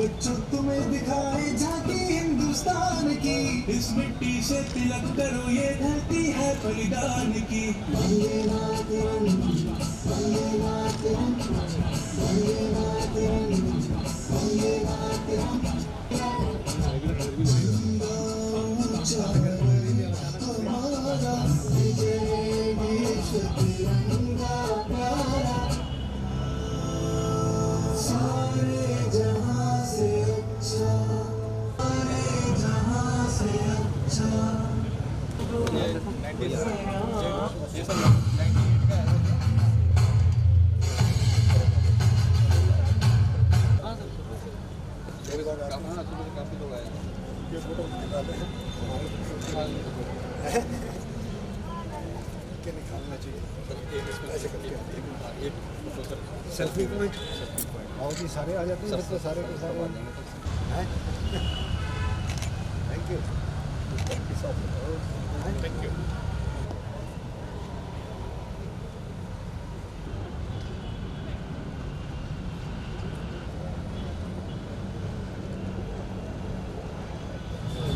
बच्चों तुम्हें दिखाए झांकी हिंदुस्तान की, इस मिट्टी से तिलक करो ये धरती है बलिदान की। वंदे मातरम, वंदे मातरम, वंदे मातरम, वंदे मातरम। ऊंचा हमारा विजय देश तिरंगा प्यारा, सारे जहां से अच्छा, सारे जहां से अच्छा। काफी लोग आए निकालना चाहिए सेल्फी पॉइंट और भी सारे आ जाते हैं, तो सारे के सारे हैं। Thank you thank you.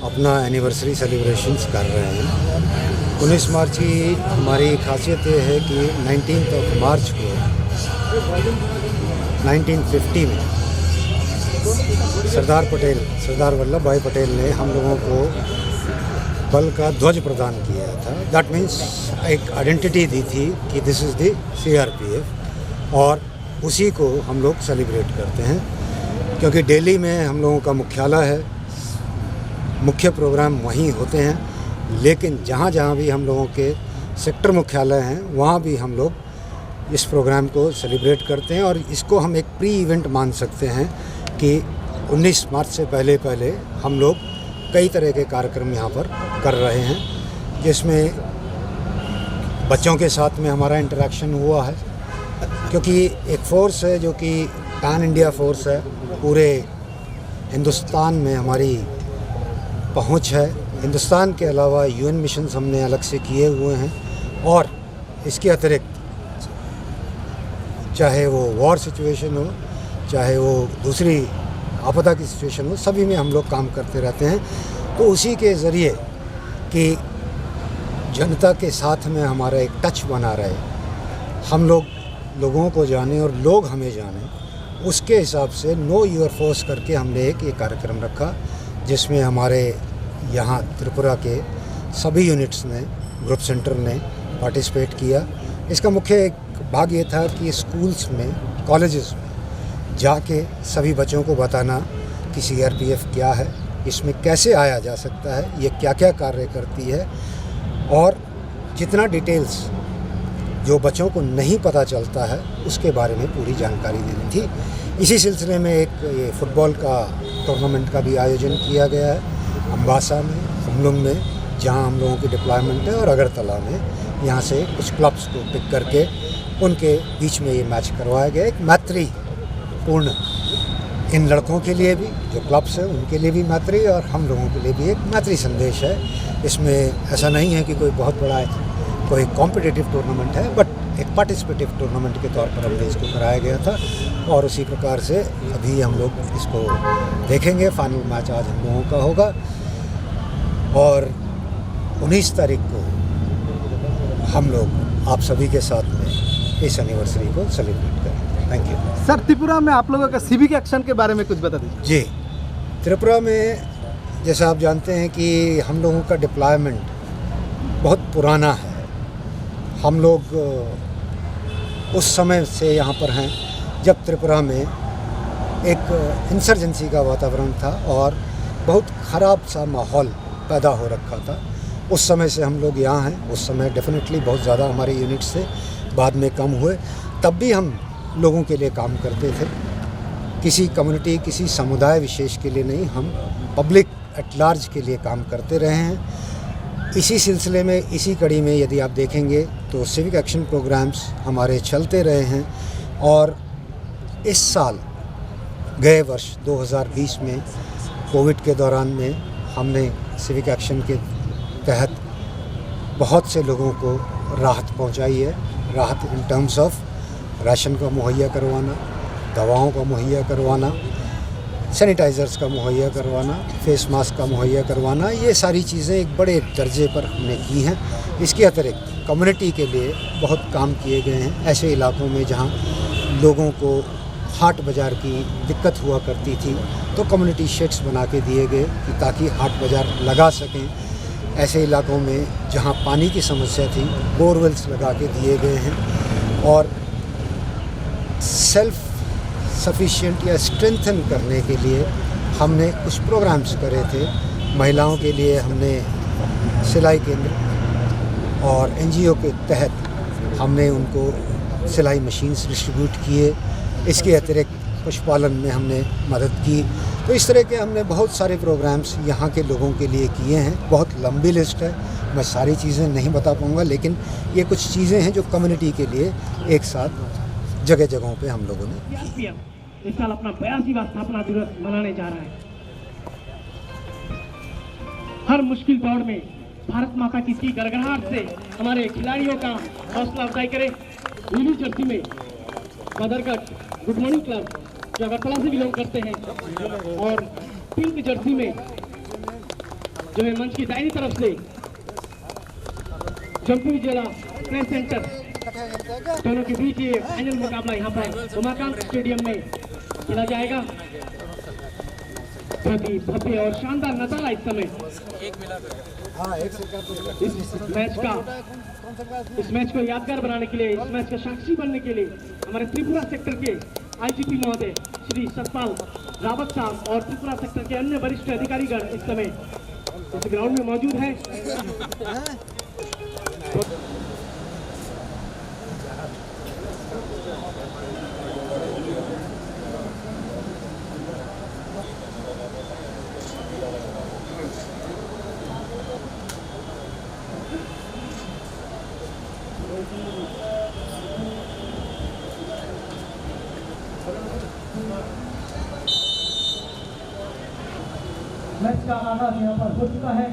अपना एनिवर्सरी सेलिब्रेशंस कर रहे हैं। 19 मार्च की हमारी खासियत ये है कि 19 मार्च को 1950 में सरदार वल्लभ भाई पटेल ने हम लोगों को बल का ध्वज प्रदान किया था। दैट मीन्स एक आइडेंटिटी दी थी कि दिस इज़ द CRPF, और उसी को हम लोग सेलिब्रेट करते हैं क्योंकि दिल्ली में हम लोगों का मुख्यालय है, मुख्य प्रोग्राम वहीं होते हैं, लेकिन जहाँ जहाँ भी हम लोगों के सेक्टर मुख्यालय हैं वहाँ भी हम लोग इस प्रोग्राम को सेलिब्रेट करते हैं। और इसको हम एक प्री इवेंट मान सकते हैं कि 19 मार्च से पहले हम लोग कई तरह के कार्यक्रम यहाँ पर कर रहे हैं, जिसमें बच्चों के साथ में हमारा इंटरेक्शन हुआ है क्योंकि एक फ़ोर्स है जो कि पैन इंडिया फोर्स है, पूरे हिंदुस्तान में हमारी पहुंच है। हिंदुस्तान के अलावा UN मिशंस हमने अलग से किए हुए हैं, और इसके अतिरिक्त चाहे वो वॉर सिचुएशन हो, चाहे वो दूसरी आपदा की सिचुएशन हो, सभी में हम लोग काम करते रहते हैं। तो उसी के ज़रिए कि जनता के साथ में हमारा एक टच बना रहे, हम लोगों को जाने और लोग हमें जाने, उसके हिसाब से नो योर फोर्स करके हमने एक ये कार्यक्रम रखा, जिसमें हमारे यहाँ त्रिपुरा के सभी यूनिट्स ने, ग्रुप सेंटर ने पार्टिसिपेट किया। इसका मुख्य एक भाग ये था कि स्कूल्स में, कॉलेजेस में जाके सभी बच्चों को बताना कि CRPF क्या है, इसमें कैसे आया जा सकता है, ये क्या क्या कार्य करती है, और जितना डिटेल्स जो बच्चों को नहीं पता चलता है उसके बारे में पूरी जानकारी देनी थी। इसी सिलसिले में एक ये फुटबॉल का टूर्नामेंट का भी आयोजन किया गया है अम्बासा में, हुमलुंग में, जहां हम लोगों की डिप्लॉयमेंट है, और अगरतला में यहां से कुछ क्लब्स को पिक करके उनके बीच में ये मैच करवाया गया। एक मैत्रीपूर्ण, इन लड़कों के लिए भी जो क्लब्स हैं उनके लिए भी मैत्री, और हम लोगों के लिए भी एक मैत्री संदेश है। इसमें ऐसा नहीं है कि कोई बहुत बड़ा कोई कॉम्पिटिटिव टूर्नामेंट है, बट एक पार्टिसिपेटिव टूर्नामेंट के तौर पर हमने इसको कराया गया था, और उसी प्रकार से अभी हम लोग इसको देखेंगे। फाइनल मैच आज हम लोगों का होगा, और 19 तारीख को हम लोग आप सभी के साथ में इस एनिवर्सरी को सेलिब्रेट करेंगे। Thank you sir. त्रिपुरा में आप लोगों का सिविक एक्शन के बारे में कुछ बता दीजिए। जी, त्रिपुरा में जैसा आप जानते हैं कि हम लोगों का डिप्लॉयमेंट बहुत पुराना है। हम लोग उस समय से यहाँ पर हैं जब त्रिपुरा में एक इंसर्जेंसी का वातावरण था और बहुत ख़राब सा माहौल पैदा हो रखा था। उस समय से हम लोग यहाँ हैं। उस समय डेफिनेटली बहुत ज़्यादा हमारे यूनिट्स थे, बाद में कम हुए। तब भी हम लोगों के लिए काम करते थे, किसी कम्युनिटी, किसी समुदाय विशेष के लिए नहीं, हम पब्लिक एट लार्ज के लिए काम करते रहे हैं। इसी सिलसिले में, इसी कड़ी में यदि आप देखेंगे तो सिविक एक्शन प्रोग्राम्स हमारे चलते रहे हैं, और इस साल, गए वर्ष 2020 में कोविड के दौरान में हमने सिविक एक्शन के तहत बहुत से लोगों को राहत पहुंचाई है। राहत इन टर्म्स ऑफ राशन का मुहैया करवाना, दवाओं का मुहैया करवाना, सैनिटाइज़र्स का मुहैया करवाना, फेस मास्क का मुहैया करवाना, ये सारी चीज़ें एक बड़े दर्जे पर हमने की हैं। इसके अतिरिक्त कम्युनिटी के लिए बहुत काम किए गए हैं। ऐसे इलाकों में जहाँ लोगों को हाट बाज़ार की दिक्कत हुआ करती थी तो कम्युनिटी शेड्स बना के दिए गए कि ताकि हाट बाज़ार लगा सकें। ऐसे इलाकों में जहाँ पानी की समस्या थी बोरवेल्स लगा के दिए गए हैं। और सेल्फ सफिशिएंट या स्ट्रेंथन करने के लिए हमने कुछ प्रोग्राम्स करे थे। महिलाओं के लिए हमने सिलाई केंद्र और एनजीओ के तहत हमने उनको सिलाई मशीन्स डिस्ट्रीब्यूट किए। इसके अतिरिक्त पशुपालन में हमने मदद की। तो इस तरह के हमने बहुत सारे प्रोग्राम्स यहाँ के लोगों के लिए किए हैं। बहुत लंबी लिस्ट है, मैं सारी चीज़ें नहीं बता पाऊँगा, लेकिन ये कुछ चीज़ें हैं जो कम्युनिटी के लिए एक साथ जगह जगहों पे हम लोगों ने इस साल अपना 82वां स्थापना दिवस मनाने जा रहा है। हर मुश्किल दौर में भारत माता की गड़गड़ाहट से हमारे खिलाड़ियों का हौसला अफजाई करें। नीली जर्सी में बदरगढ़ गुड मॉर्निंग क्लब जो अगरतला से बिलोंग करते हैं, और पिंक जर्सी में जो है मंच की दाहिनी तरफ से जमपुर जिला प्रेस सेंटर, दोनों के बीच ये फाइनल मुकाबला यहाँ पर उमाकांत स्टेडियम में खेला जाएगा। बहुत ही भव्य और शानदार नजारा इस समय इस मैच को यादगार बनाने के लिए, इस मैच का साक्षी बनने के लिए हमारे त्रिपुरा सेक्टर के आईजीपी महोदय श्री सतपाल रावत साहब और त्रिपुरा सेक्टर के अन्य वरिष्ठ अधिकारीगण इस समय इस ग्राउंड में मौजूद है। मैच का आगाज यहाँ पर हो चुका है।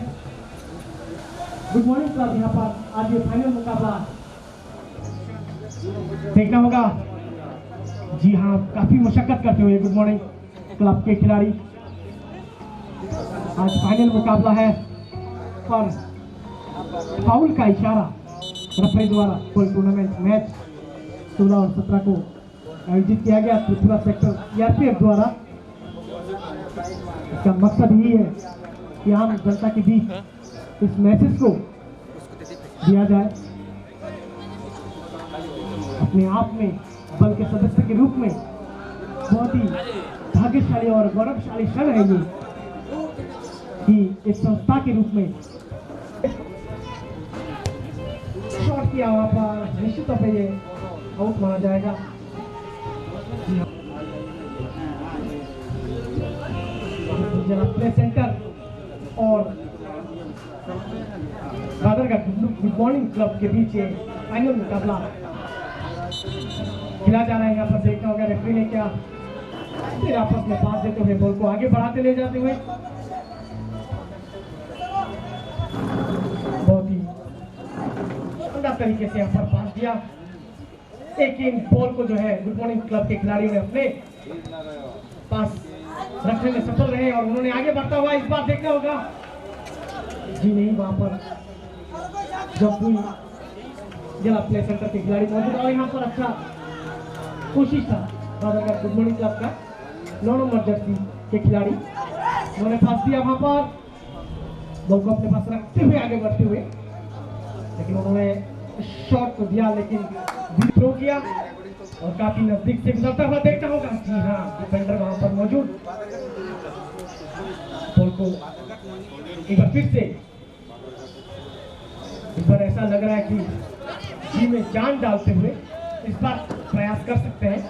गुड मॉर्निंग क्लब यहाँ पर आज ये फाइनल मुकाबला देखना होगा। जी हाँ, काफी मशक्कत करते हुए गुड मॉर्निंग क्लब के खिलाड़ी आज फाइनल मुकाबला है, पर फाउल का इशारा रेफरी द्वारा कोई टूर्नामेंट मैच 16 और 17 को आयोजित किया गया त्रिपुरा सेक्टर सीआरपीएफ द्वारा। इसका मकसद यही है कि आम जनता के बीच इस मैसेज को दिया जाए। अपने आप में बल के सदस्य के रूप में बहुत ही भाग्यशाली और गौरवशाली क्षण है ये कि इस संस्था के रूप में शॉट किया वहां पर निश्चित तौर पर ये आउट माना जाएगा। जिला प्ले सेंटर और बादरगढ़ गुड मॉर्निंग क्लब के बीच फाइनल मुकाबला खेला जा रहा है। यहाँ पर देखना होगा रेफरी ने क्या फिर आपस में पास देते हुए बॉल को आगे बढ़ाते ले जाते हुए बहुत ही शानदार तरीके से यहाँ पर पास दिया। लेकिन बॉल को जो है गुड मॉर्निंग क्लब के खिलाड़ियों ने अपने पास रखने में सफल रहे और उन्होंने आगे बढ़ता हुआ इस बार देखना होगा। जी नहीं, वहां पर जम्पुई जिला प्ले सेंटर के खिलाड़ी मौजूद और यहाँ पर अच्छा कोशिश था बादरगढ़ गुड मॉर्निंग क्लब का 9 नंबर जर्सी के खिलाड़ी, उन्होंने पास दिया वहां पर बॉल को अपने पास रखते हुए आगे बढ़ते हुए, लेकिन उन्होंने शॉट तो दिया लेकिन थ्रो किया और काफी नजदीक से गुजरता हुआ देखना होगा। जी हाँ, डिफेंडर वहां पर मौजूद, बॉल को एक बार फिर से इस बार ऐसा लग रहा है कि जी में जान डालते हुए इस बार प्रयास कर सकते हैं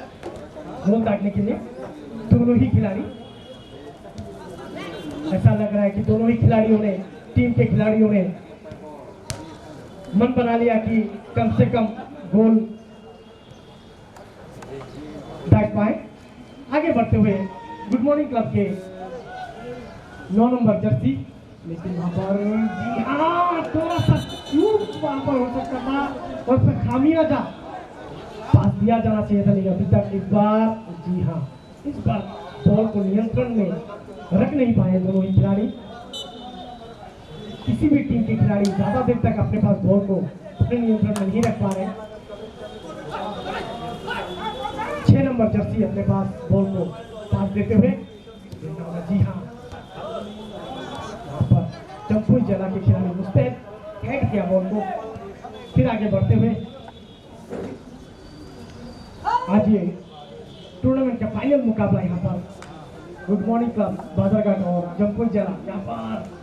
गोल दागने के लिए दोनों ही खिलाड़ी। ऐसा लग रहा है कि दोनों ही खिलाड़ियों ने, टीम के खिलाड़ियों ने मन बना लिया कि कम से कम गोल दाग पाए। आगे बढ़ते हुए गुड मॉर्निंग क्लब के 9 नंबर जर्सी, लेकिन वहां पर जी हाँ थोड़ा सा चूक वहां पर हो सकता था और फिर खामियाजा पास दिया जाना चाहिए था, लेकिन अभी तक इस बार जी हाँ इस बार बॉल को नियंत्रण में रख नहीं पाए दोनों ही खिलाड़ी। किसी भी टीम के खिलाड़ी ज्यादा देर तक अपने पास बॉल को अपने नियंत्रण में नहीं रख पा रहे। 6 नंबर जर्सी अपने पास बॉल को पास देते हुए, जी हाँ, जम्पुई जिला के खिलाड़ी मुस्तैद हेड किया बॉल को। फिर आगे बढ़ते हुए आज ये टूर्नामेंट का फाइनल मुकाबला यहाँ पर गुड मॉर्निंग क्लब बादरघाट और जम्पुई जिला, यहाँ पर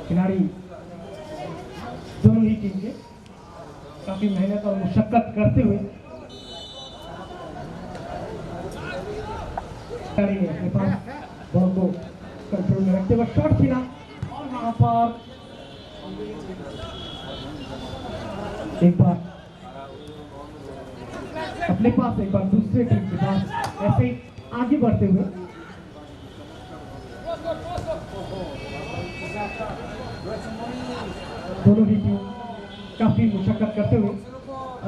खिलाड़ी दोनों ही टीम के काफी मेहनत और मुशक्कत करते हुए खिलाड़ी ने अपने पास बॉल को कंट्रोल में रखते हुए शॉट खेला और वहां पर एक बार अपने पास एक बार दूसरे टीम के पास ऐसे ही आगे बढ़ते हुए दोनों ही टीम काफी मुशक्कत करते हुए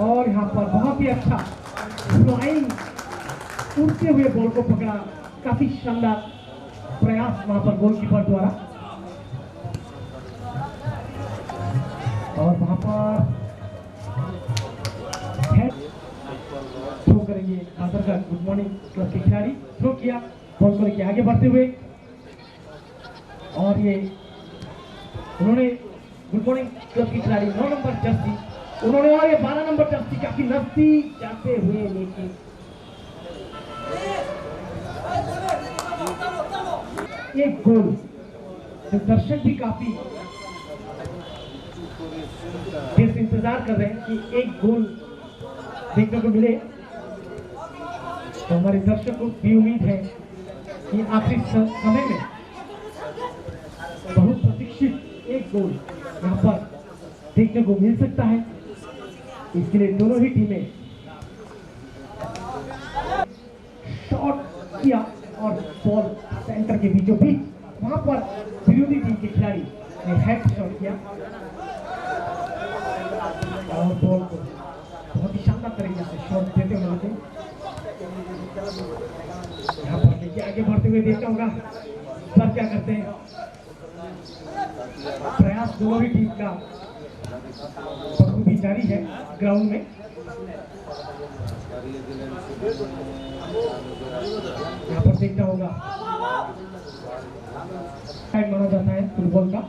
और यहाँ पर बहुत ही अच्छा फ्लाइंग उड़ते हुए बॉल को पकड़ा। काफी शानदार प्रयास वहां पर गोलकीपर द्वारा और वहां पर थ्रो करेंगे बादरघाट गुड मॉर्निंग क्लब के खिलाड़ी। थ्रो किया बॉल को लेके आगे बढ़ते हुए और ये उन्होंने गुड मॉर्निंग क्लब के खिलाड़ी 9 नंबर जर्सी उन्होंने और ये 12 नंबर जर्सी काफी नजदीक जाते हुए लेकिन एक गोल जो दर्शक भी काफी देर से इंतजार कर रहे हैं कि एक गोल देखने को मिले। तो हमारे दर्शकों को भी उम्मीद है कि आखिरी समय में बहुत प्रतीक्षित एक गोल यहाँ पर देखने को मिल सकता है। इसके लिए दोनों ही टीमें शॉट किया और बॉल सेंटर के बीचों बीच वहां पर विरोधी टीम के खिलाड़ी ने हेड शॉट किया और बॉल को बहुत ही शानदार तरीके से शॉट देते हुए यहाँ पर देखिए आगे बढ़ते हुए देखना होगा सर क्या करते हैं। प्रयास दोनों ही टीम का बखूबी जारी है ग्राउंड में। यहाँ पर देखना होगा टाइम माना जाता है फुटबॉल का।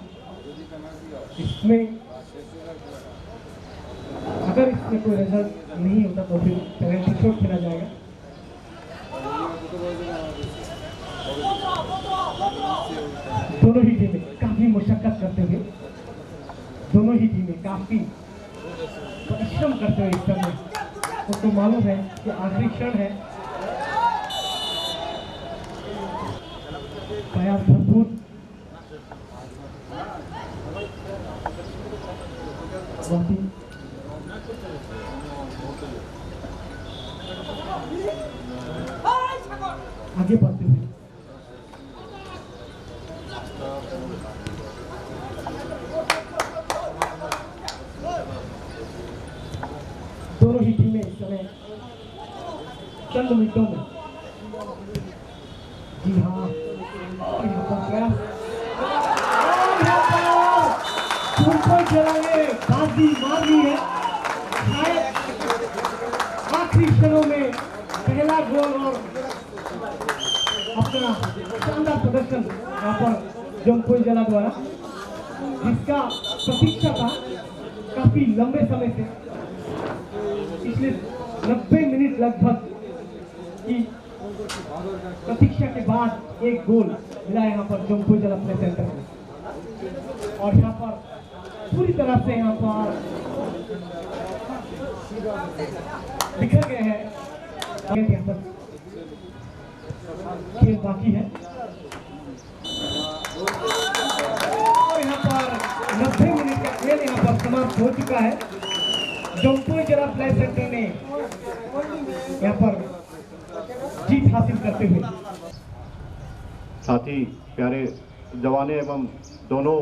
इसमें अगर इसमें कोई रिजल्ट नहीं होता तो फिर पेनल्टी शॉट खेला जाएगा। दोनों ही टीमें काफी मुशक्कत करते हुए, दोनों ही टीमें काफी परिश्रम करते हुए इस समय उनको मालूम है कि आखिरी क्षण है। प्रयास भरपूर आगे बढ़ते हुए दोनों ही टीमें इस समय चंद मिनटों में, जी हाँ, और यहाँ पर प्रयास बाजी मार दी है। शायद आखिरी क्षणों में पहला गोल और अपना शानदार प्रदर्शन यहाँ पर जम्पुई जिला द्वारा जिसका प्रतीक्षा था काफी लंबे समय से, पिछले 90 मिनट लगभग की प्रतीक्षा के बाद एक गोल मिला यहाँ पर जम्पुई जिला प्ले सेंटर में। और यहाँ पर पूरी तरह से यहाँ पर बिखर गए हैं। यहाँ पर खेल बाकी है और यहाँ पर 90 मिनट का खेल यहाँ पर समाप्त हो चुका है। जम्पुई जिला प्ले सेंटर ने यहाँ पर जीत हासिल करते हुए। साथी प्यारे जवाने एवं दोनों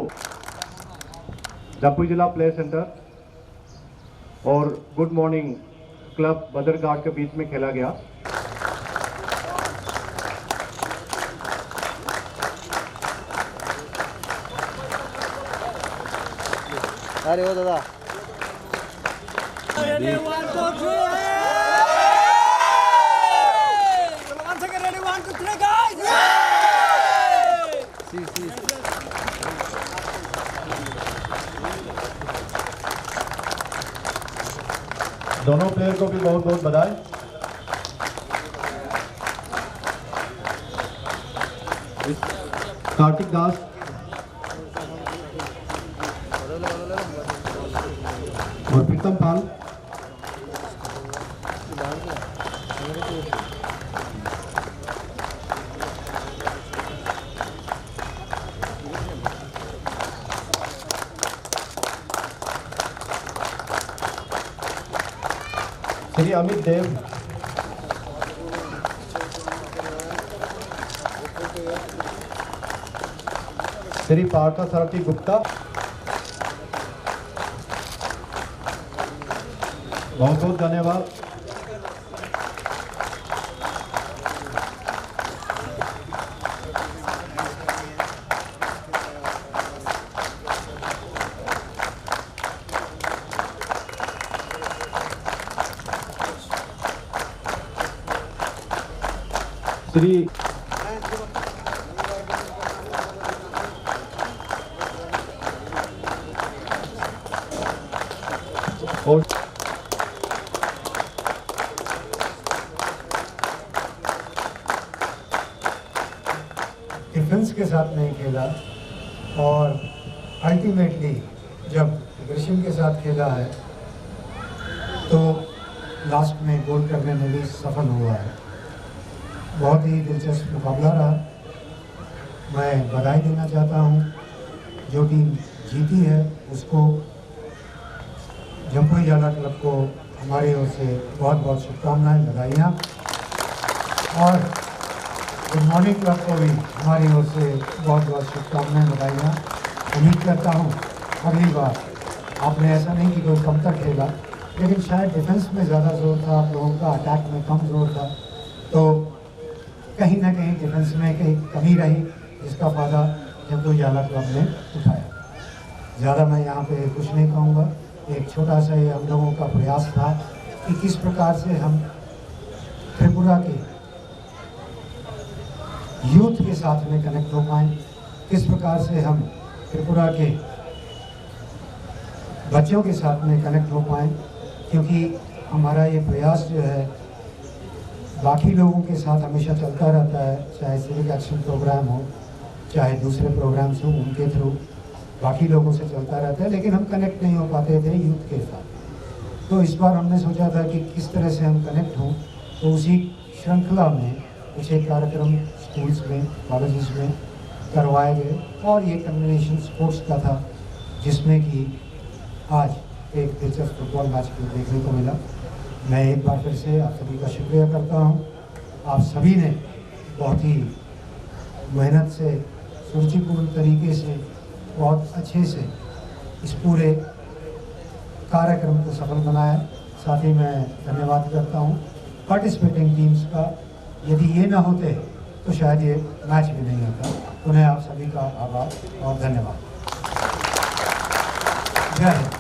जम्पुई जिला प्ले सेंटर और गुड मॉर्निंग क्लब बदरघाट के बीच में खेला गया। अरे वो दादा दोनों प्लेयर को भी बहुत बहुत बधाई। कार्तिक दास और प्रीतम पाल श्री अमित देव श्री पार्था सारथी गुप्ता बहुत बहुत धन्यवाद। श्री और डिफेंस के साथ नहीं खेला और अल्टीमेटली जब ग्रीष्म के साथ खेला है तो लास्ट में गोल करने में भी सफल हुआ है। बहुत ही दिलचस्प मुकाबला रहा। मैं बधाई देना चाहता हूं जो टीम जीती है उसको, जम्पुई जाला क्लब को हमारी ओर से बहुत बहुत शुभकामनाएं, बधाइयाँ। और गुड मॉर्निंग क्लब को भी हमारी ओर से बहुत बहुत शुभकामनाएं, बधाइयाँ। उम्मीद करता हूँ अगली बार आपने ऐसा नहीं कि कोई कम तक खेला, लेकिन शायद डिफेंस में ज़्यादा जोर था, आप लोगों का अटैक में कम जोर था, तो कहीं ना कहीं डिफेंस में कहीं कमी रही, जिसका फ़ायदा जम्पुई जाला क्लब ने उठाया। ज़्यादा मैं यहाँ पे कुछ नहीं कहूँगा। एक छोटा सा ये हम लोगों का प्रयास था कि किस प्रकार से हम त्रिपुरा के यूथ के साथ में कनेक्ट हो पाएँ, किस प्रकार से हम त्रिपुरा के बच्चों के साथ में कनेक्ट हो पाएँ, क्योंकि हमारा ये प्रयास जो है बाकी लोगों के साथ हमेशा चलता रहता है, चाहे सिविक एक्शन प्रोग्राम हो, चाहे दूसरे प्रोग्राम्स हों, उनके थ्रू बाकी लोगों से चलता रहता है, लेकिन हम कनेक्ट नहीं हो पाते थे यूथ के साथ। तो इस बार हमने सोचा था कि किस तरह से हम कनेक्ट हों, तो उसी श्रृंखला में कुछ एक कार्यक्रम स्कूल्स में, कॉलेजेस में करवाए गए और ये कम्बिनेशन स्पोर्ट्स का था, जिसमें कि आज एक दिलचस्प फुटबॉल मैच देखने को मिला। मैं एक बार फिर से आप सभी का शुक्रिया करता हूँ। आप सभी ने बहुत ही मेहनत से, सुरुचिपूर्ण तरीके से, बहुत अच्छे से इस पूरे कार्यक्रम को सफल बनाया। साथ ही मैं धन्यवाद करता हूँ पार्टिसिपेटिंग टीम्स का। यदि ये ना होते तो शायद ये मैच भी नहीं होता। उन्हें आप सभी का आभार और धन्यवाद। जय हिंद।